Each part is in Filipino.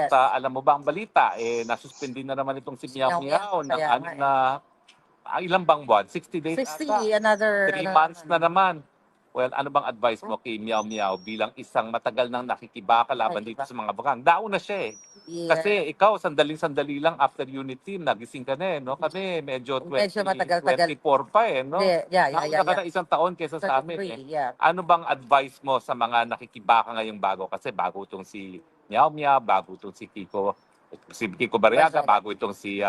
Alam mo ba ang balita, nasuspindi na naman itong si Miao Miao ng kaya nga ilang bang buwan? 60 days 60, ata. another 3 months na naman. Well, ano bang advice mo kay Miao Miao bilang isang matagal nang nakikibaka laban dito sa mga bakang? Daon na siya eh. Kasi ikaw, sandaling-sandali lang after unit team, nagising ka na eh, no? Kami, medyo matagal-tagal. 24 pa eh, no? Yeah. Nauna ka na isang taon kaysa sa amin eh. Ano bang advice mo sa mga nakikibaka ngayong bago? Kasi bago itong si Miao Miao, bago itong si Kiko Barriaga, bago itong si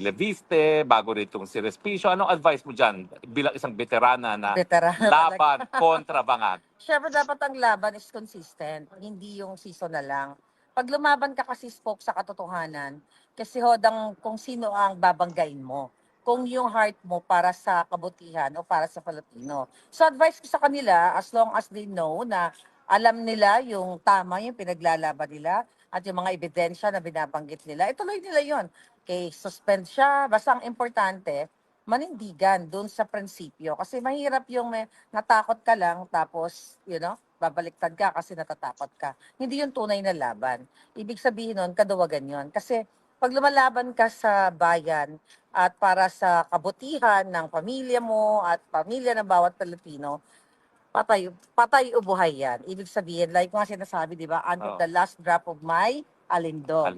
Leviste, bago rin itong si Respicio. Anong advice mo dyan bilang isang veterana na laban kontra bangag? Siyempre dapat ang laban is consistent, hindi yung season na lang. Pag lumaban ka kasi spoke sa katotohanan, kasi hodang kung sino ang babanggain mo. Kung yung heart mo para sa kabutihan o para sa Filipino. So advice ko sa kanila, as long as they know na alam nila yung tama yung pinaglalaban nila at yung mga ebidensya na binabanggit nila, ituloy nila yon. Okay, suspend siya. Basta ang importante, manindigan doon sa prinsipyo. Kasi mahirap yung may natakot ka lang tapos, babaliktad ka kasi natatakot ka. Hindi yung tunay na laban. Ibig sabihin nun, kaduwagan yon. Kasi pag lumalaban ka sa bayan at para sa kabutihan ng pamilya mo at pamilya ng bawat Pilipino, patay o buhay yan. Ibig sabihin, like mga sinasabi, di ba, until the last drop of my alindog.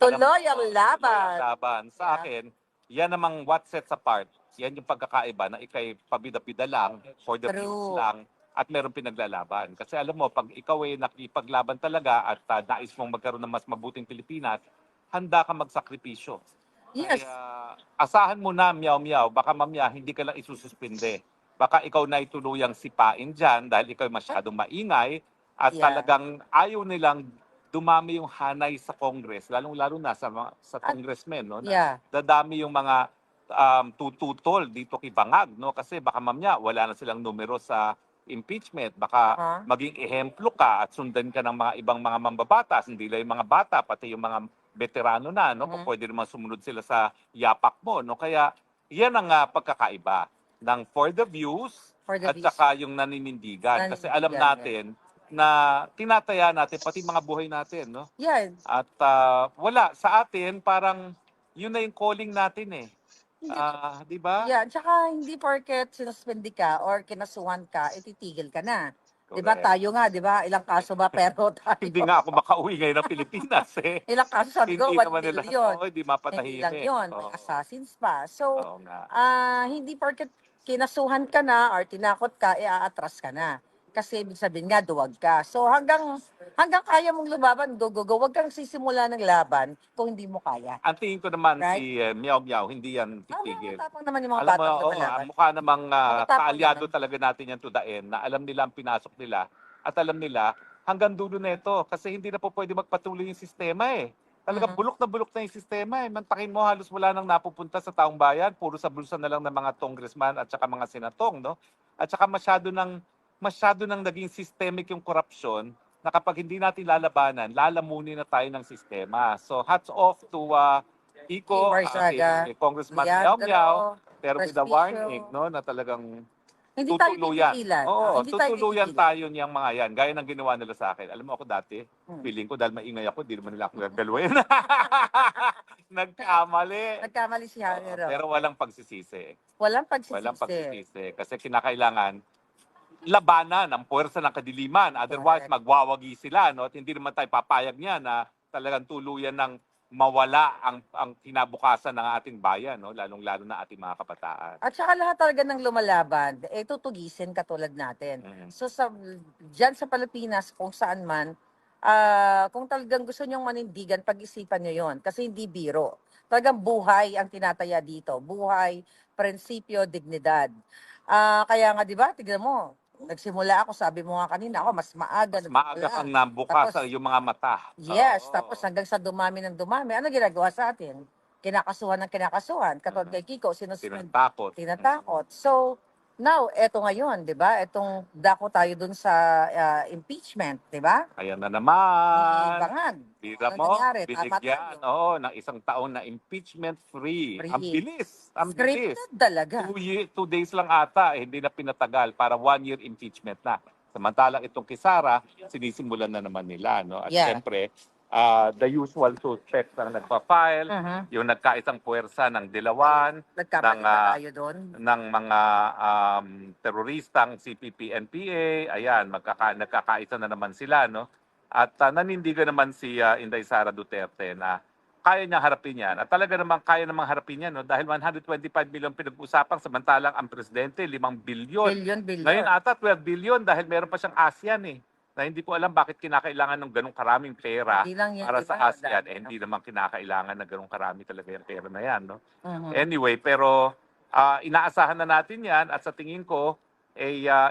Tuloy ang laban. Sa akin, yan namang what sets apart. Yan yung pagkakaiba na ikay pabida-bida lang, for the views lang, at meron pinaglalaban. Kasi alam mo, pag ikaw ay nakipaglaban talaga at nais mong magkaroon ng mas mabuting Pilipinas, handa ka magsakripisyo. Yes. Kaya asahan mo na, Miao Miao, baka mamaya hindi ka lang isususpinde. Baka ikaw na ituluyang sipain dyan dahil ikaw masyadong maingay at talagang ayaw nilang dumami yung hanay sa Congress, lalong-lalo na sa congressmen, no? Dadami yung mga tututol dito kay Bangag, no? Kasi baka mamaya wala na silang numero sa impeachment, baka maging ehemplo ka at sundan ka ng mga ibang mga mambabatas, hindi lang yung mga bata, pati yung mga veterano na, no? Pwede naman sumunod sila sa yapak mo, no? Kaya yan ang pagkakaiba ng for the views at saka yung naninindigan. Kasi alam natin na tinataya natin pati mga buhay natin, no? Yan. At wala sa atin parang yun na yung calling natin eh. Di ba? Yeah, tsaka hindi porket sinuspindi ka or kinasuhan ka, ititigil ka na. Di ba tayo nga, di ba? Ilang kaso ba pero tayo? Hindi nga ako makauwi ngayon ng Pilipinas eh. Ilang kaso sabi ko, Hindi 1 naman nila, billion. hindi Hindi mapatahimik. lang yun, may assassins pa. So, Oo nga. hindi porket kinasuhan ka na or tinakot ka, aatras ka na. Kasi ibig sabihin nga, duwag ka. So hanggang kaya mong lumaban, go. Huwag kang sisimula ng laban kung hindi mo kaya. Ang tingin ko naman si Miao Miao, hindi yan titigil. Matapang naman yung mga Alam mo, batang lumalaban. mukha namang Matapang kaalyado naman. talaga natin yan to the end, na alam nila ang pinasok nila at alam nila hanggang dulo na ito kasi hindi na po pwede magpatuloy yung sistema eh. Talaga bulok na yung sistema eh. Mantakin mo halos wala nang napupunta sa taong bayan, puro sa bulsa na lang ng mga congressman at saka mga senatong, no? At saka masyado nang naging systemic yung korupsyon na kapag hindi natin lalabanan, lalamunin na tayo ng sistema. So hats off to Kiko, kay Congressman Miao Miao, pero with the warning, no, na talagang Hindi tayo tutuluyan. titigilan. Oo, Hindi tayo tutuluyan titigilan. tayo niyang mga yan. Gaya ng ginawa nila sa akin. Alam mo ako dati, feeling ko dahil maingay ako, di naman nila ako gagalawan. Nagkamali. Nagkamali si Hanero. Pero walang pagsisisi. Walang Walang pagsisisi. pagsisisi. Kasi kinakailangan labanan ang puwersa ng kadiliman. Otherwise, magwawagi sila. No? At hindi naman tayo papayag niya na talagang tuluyan ng mawala ang kinabukasan ng ating bayan, no? Lalong-lalo na ating mga kabataan. At saka lahat talaga ng lumalaban, tutugisin katulad natin. So diyan sa Pilipinas, kung saan man, kung talagang gusto nyong manindigan, pag-isipan nyo yon. Kasi hindi biro. Talagang buhay ang tinataya dito. Buhay, prinsipyo, dignidad. Kaya nga, di ba, tignan mo, nagsimula ako, sabi mo nga kanina, ako mas maaga. Mas maaga kang nabukas yung mga mata. Yes, tapos hanggang sa dumami ng dumami, ano ginagawa sa atin? Kinakasuhan ng kinakasuhan. Katulad kay Kiko, tinatakot. So, now, eto ngayon, di ba? Etong dako tayo dun sa impeachment, di ba? Ayan na naman. Bangag. Bira mo, binigyan ng isang taon na impeachment-free. Ang bilis. Ang bilis. Scripted talaga. 2 days lang ata, hindi na pinatagal para 1 year impeachment na. Samantalang itong kay Sara, sinisimulan na naman nila. No? At syempre, the usual suspects ang nagpa-file, yung nagkaisang puwersa ng Dilawan, Nagkapalitan ng, tayo doon. ng mga teroristang CPP, NPA, ayan, nagkakaisa na naman sila, no? At nanindigan naman si Inday Sara Duterte na kaya niya harapin yan. At talaga namang kaya namang harapin yan, no? Dahil 125 million pinag-usapan, samantalang ang presidente, 5 billion. Billion. Ngayon ata 12 billion dahil meron pa siyang ASEAN eh. Na hindi ko alam bakit kinakailangan ng ganong karaming pera Hindi lang yan, para di sa ba? ASEAN. Dami, no? Hindi naman kinakailangan na ganong karami talaga yung pera na yan. No? Mhm. Anyway, pero inaasahan na natin yan at sa tingin ko,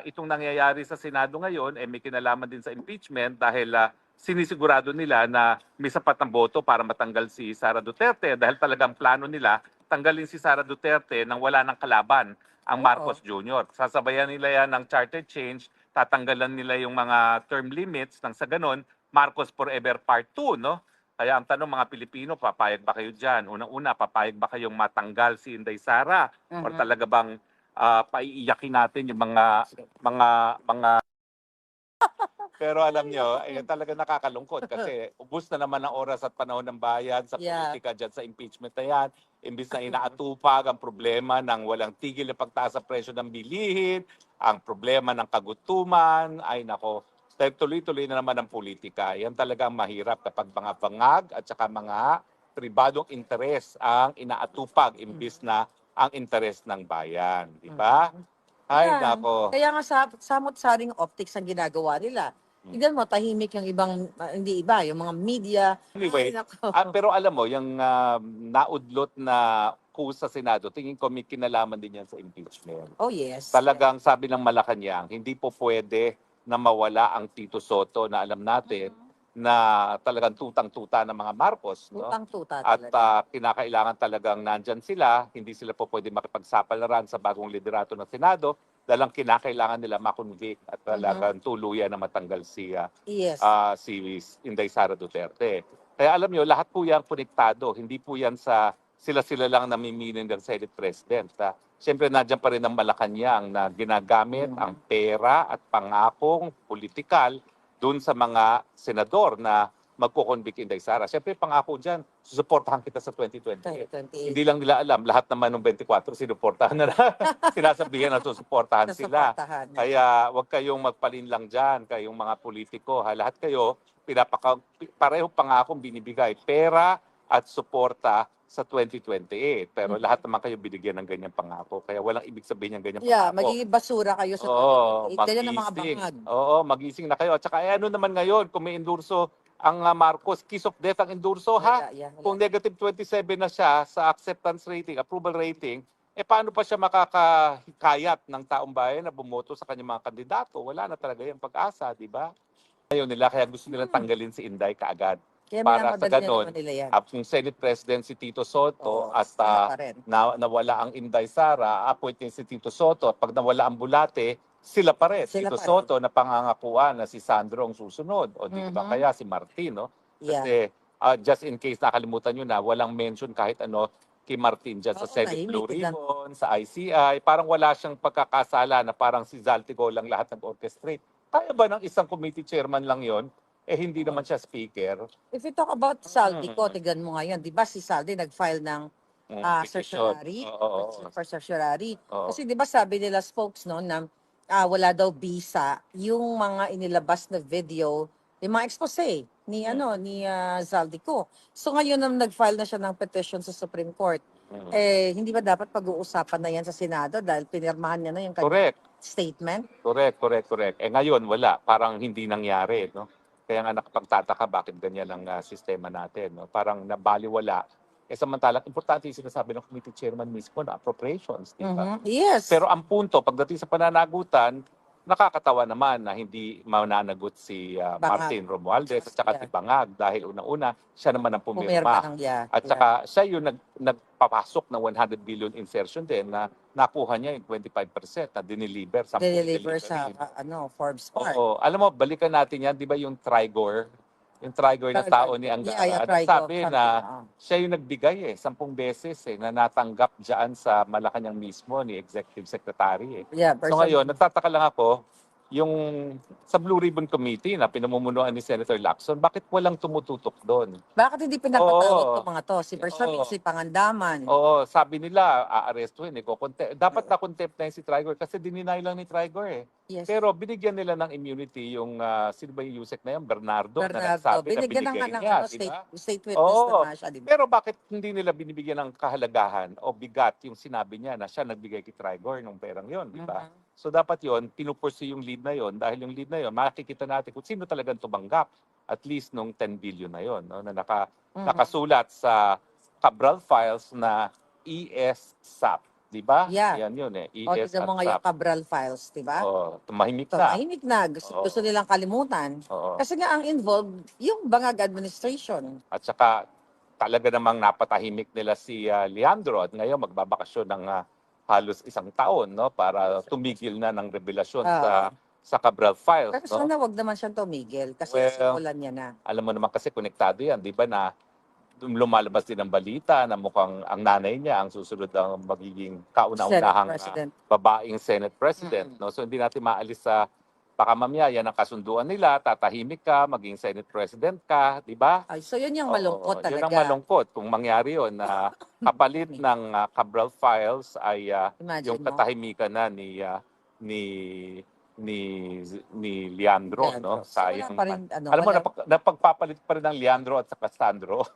itong nangyayari sa Senado ngayon, may kinalaman din sa impeachment dahil sinisigurado nila na may sapat ng boto para matanggal si Sara Duterte dahil talagang plano nila tanggalin si Sara Duterte nang wala ng kalaban ang Oo. Marcos Jr. Sasabayan nila yan ng charter change, tatanggalan nila yung mga term limits nang sa ganon, Marcos Forever Part 2, no? Kaya ang tanong mga Pilipino, papayag ba kayo dyan? Unang-una, papayag ba kayong matanggal si Inday Sara? Or talaga bang paiiyakin natin yung mga pero alam nyo, talaga nakakalungkot kasi ubos na naman ang oras at panahon ng bayan sa Yeah. politika dyan sa impeachment na yan. Imbis na inaatupag ang problema ng walang tigil na pagtaas sa presyo ng bilihin, ang problema ng kagutuman, ay nako, dahil tuloy-tuloy na naman ang politika. Yan talaga ang mahirap kapag mga bangag at saka mga pribadong interes ang inaatupag imbis na ang interes ng bayan. Di ba? Ay, Yan. nako. Kaya nga samot-saring optics ang ginagawa nila. Tignan mo, tahimik yung ibang, hindi iba, yung mga media. Anyway, Ay, nako. pero alam mo, yung naudlot na coup sa Senado, tingin ko may kinalaman din yan sa impeachment. Oh, yes. Talagang sabi ng Malacanang, hindi po pwede na mawala ang Tito Soto na alam natin na talagang tutang-tuta ng mga Marcos. No? Tutang-tuta At talaga. kinakailangan talagang nandyan sila, hindi sila po pwede makipagsapalaran sa bagong liderato ng Senado dahil ang kinakailangan nila makonvict at talagang tuluyan na matanggal si Yes. si Inday Sara Duterte. Kaya alam nyo, lahat po yan konektado. Hindi po yan sa sila-sila lang namimili ng Senate President. Siyempre, nandiyan pa rin ang Malacanang na ginagamit ang pera at pangakong politikal dun sa mga senador na magkukonvict Inday Sara. Siyempre, pangako dyan, susuportahan kita sa 2028. 2028. Hindi lang nila alam, lahat naman ng 24 sinuportahan na sinasabihan na susuportahan sila. Nasuportahan. Kaya wag kayong magpalinlang dyan, kayong mga politiko. Lahat kayo, pareho pangakong binibigay, pera at suporta sa 2028. Pero lahat naman kayo binigyan ng ganyang pangako. Kaya walang ibig sabihin ng ganyang Yeah, pangako. magiging basura kayo sa Oo, 2028. Ganyan ang mga magising. bangag. Oo, magising na kayo. At saka ano naman ngayon, kung may endorso ang Marcos, kiss of death ang endorso, ha? Yeah. Kung negative 27 na siya sa acceptance rating, approval rating, paano pa siya makakahikayat ng taong bayan na bumoto sa kanyang mga kandidato? Wala na talaga yung pag-asa, di ba? Ayaw nila, kaya gusto nilang tanggalin si Inday kaagad. Kaya Para sa minamadali na ganon, naman nila yan. kung Senate President si Tito Soto Oo, at sila pa rin. nawala ang Inday Sara, appoint niya si Tito Soto. Pag nawala ang Bulate, sila pa rin. Sila Tito pa rin. Soto na pangangakuan na si Sandro ang susunod. O di ba kaya si Martin, no? Yeah. Kasi just in case nakalimutan nyo na, walang mention kahit ano kay Martin dyan sa Oo, Senate tahimik Blue lang. Ribbon, sa ICI. Parang wala siyang pagkakasala na parang si Zaltico lang lahat nag-orchestrate. Kaya ba ng isang committee chairman lang yon? Hindi naman siya speaker. If you talk about Saldi ko, tignan mo ngayon, di ba si Saldi nag-file ng Petition. certiorari? Oo. For certiorari. Oo. Kasi di ba sabi nila spokes no, na wala daw visa yung mga inilabas na video, yung mga expose ni ni Zaldico. So ngayon nang nag-file na siya ng petition sa Supreme Court, hindi ba dapat pag-uusapan na yan sa Senado dahil pinirmahan niya na yung kanyang Correct. statement? Correct. Ngayon, wala. Parang hindi nangyari, no? Kaya nga nakapagtataka bakit ganyan ang sistema natin, no? Parang nabaliwala. Samantalang, importante yung sinasabi ng committee chairman mismo na appropriations, di ba? Yes. Pero ang punto, pagdating sa pananagutan, nakakatawa naman na hindi mananagot si Martin Romualdez at saka si Bangag dahil unang-una, siya naman ang pumirma. At saka siya yung nagpapasok ng 100 billion insertion din na nakuha niya yung 25% na dineliver sa Forbes Park. Oo. Alam mo, balikan natin yan, di ba yung Trigor? Yung Trigor na tao ni Angara. Sabi na siya yung nagbigay 10 beses na natanggap dyan sa Malacanang mismo ni Executive Secretary. Yeah, So ngayon, nagtataka lang ako, yung sa Blue Ribbon Committee na pinamumunuan ni Senator Lacson, bakit walang tumututok doon? Bakit hindi pinapatawag Oo. itong mga to? Si Bersamin, Oo. si Pangandaman. Oo, sabi nila, aarestuhin, dapat na-contempt na yun si Trigor kasi dininay lang ni Trigor eh. Yes. Pero binigyan nila ng immunity yung, sino ba yung Yusek na yun? Bernardo, na Bernardo, nagsabi na binigyan binigay ng niya, di state, ba? state witness Oo. na siya, di ba? Pero bakit hindi nila binibigyan ng kahalagahan o bigat yung sinabi niya na siya nagbigay kay Trigor ng perang yon, di ba? Mhm. So dapat yon pinupursue yung lead na yon dahil yung lead na yon makikita natin kung sino talagang tumanggap at least nung 10 billion na yon, no, na nakasulat sa Cabral Files na ES-SAP, di ba? Yeah. Yan yun eh, O, ES tignan at mo nga yung SAP. Cabral Files, di ba? Oh, tumahimik na. Tumahimik na. Gusto Oo. nilang kalimutan. Oo. Kasi nga ang involved, yung Bangag administration. At saka talaga namang napatahimik nila si Leandro at ngayon magbabakasyon ng halos isang taon, no, para tumigil na ng revelasyon sa Cabral Files, Pero no? sana wag naman siyang tumigil kasi Well, simulan niya na. Alam mo naman kasi konektado yan, di ba, na lumalabas din ang balita na mukhang ang nanay niya ang susunod ang magiging kauna-unahang President. babaeng Senate President. No? So hindi natin maalis sa baka mamaya yan ang kasunduan nila, tatahimik ka, maging Senate President ka, di ba? Ay, so yun yung malungkot talaga. Yun ang malungkot kung mangyari yun na kapalit ng Cabral Files ay Imagine yung mo. katahimikan na ni Leandro, no? So, wala Sayang. pa rin, Alam mo, napagpapalit pa rin ng Leandro at saka Sandro.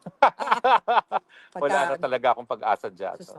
Wala na pagka, talaga akong pag-asa dyan. Sus-